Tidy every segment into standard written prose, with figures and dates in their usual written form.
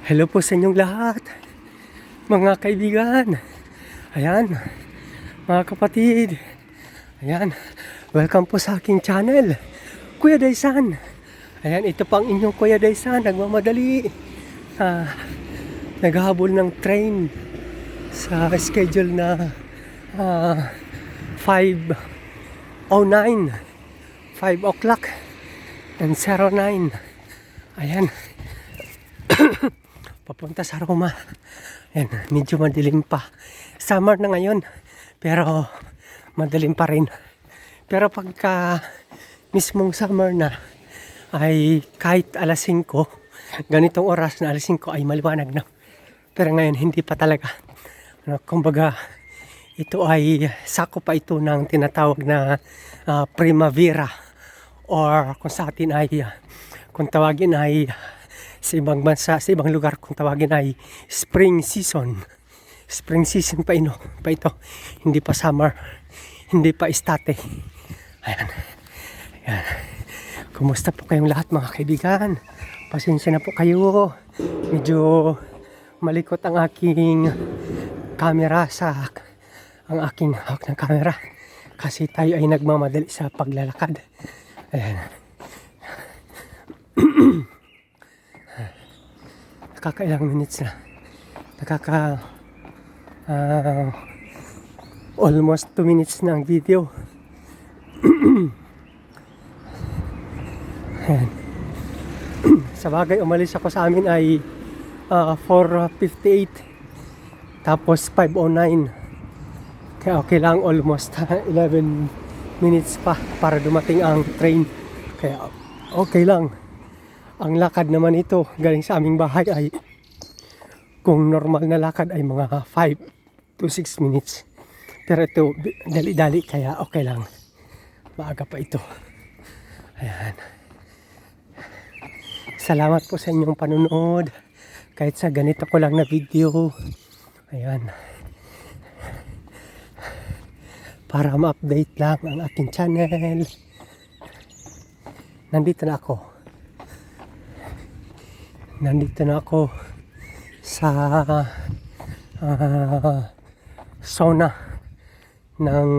Hello po sa inyong lahat, mga kaibigan. Ayan, mga kapatid. Ayan, welcome po sa aking channel, Kuya Daysan. Ayan, ito pang inyong Kuya Daysan, nagmamadali. Naghahabol ng train sa schedule na 5:09, 5 o'clock and 09. Ayan. Papunta sa Roma. Ayan, medyo madilim pa. Summer na ngayon, pero madilim pa rin. Pero pagka mismong summer na, ay kahit alas 5, ganitong oras na alas 5 ay maliwanag na. Pero ngayon, hindi pa talaga. Kumbaga, ito ay sako pa ito ng tinatawag na primavera. Or kung sa atin ay, kung tawagin ay sa ibang bansa, sa ibang lugar kung tawagin ay spring season. Spring season pa ito. Hindi pa summer. Hindi pa estate. Ayan. Ayan. Kumusta po kayong lahat mga kaibigan? Pasensya na po kayo. Medyo malikot ang aking camera ang aking hawak ng camera. Kasi tayo ay nagmamadali sa paglalakad. Ayan. Nakakailang minutes na. Almost 2 minutes na ang video. Sa bagay, umalis ako sa amin ay 4:58. Tapos 5:09. Kaya okay lang, almost 11 minutes pa para dumating ang train. Kaya okay lang. Ang lakad naman ito galing sa aming bahay ay kung normal na lakad ay mga 5 to 6 minutes. Pero ito dali-dali kaya okay lang. Maaga pa ito. Ayan. Salamat po sa inyong panunood. Kahit sa ganito ko lang na video. Ayan. Para ma-update lang ang aking channel. Nandito na ako sa zona ng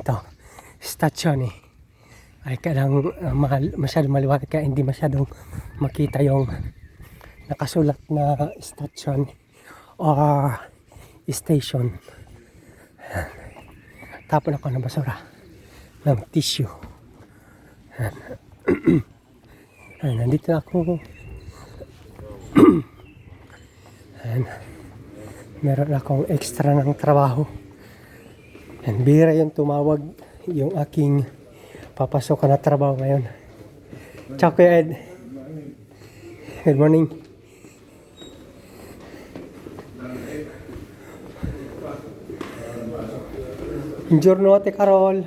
ito, stasyone. Ay kailang masyadong maliwanag kaya hindi masyadong makita yung nakasulat na station or station. Tapon ako ng basura ng tissue. Ay, nandito na ako. Ayan. Meron akong extra ng trabaho. Ayan, bira yung tumawag yung aking papasokan na trabaho ngayon. Ciao Kuya Ed. Good morning. Buongiorno Ate Carol.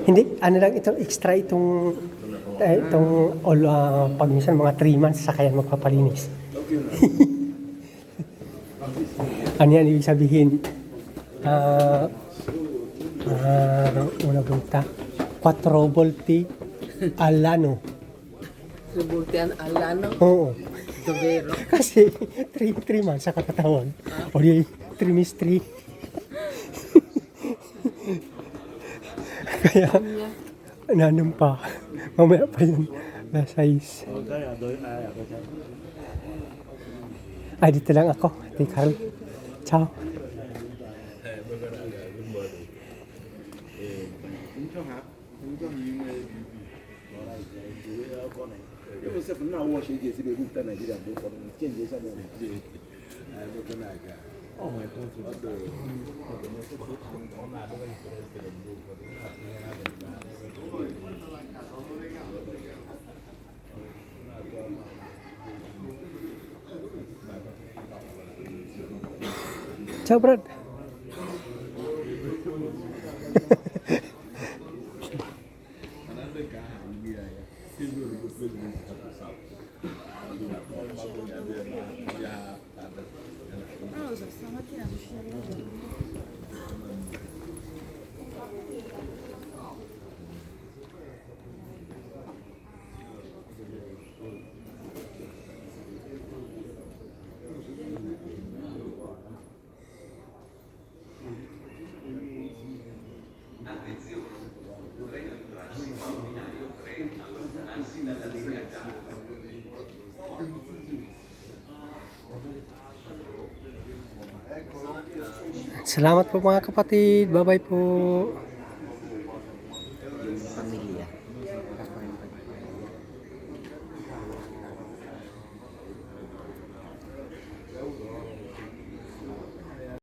Hindi, ano lang ito, extra itong pag minsan mga 3 months saka yan magpapalinis. Ano yan ibig sabihin? Una volta 4 volti all'anno. 4 volti all'anno? Oo. Davvero? Kasi 3 months sa kakatawag. O di trimestry. Kaya nanong pa. Mamaya pa yun. Nasa is. Ay, dito lang ako. Ate Carl. Ciao. Ciao, Brad. Salamat po mga kapatid. Bye-bye po.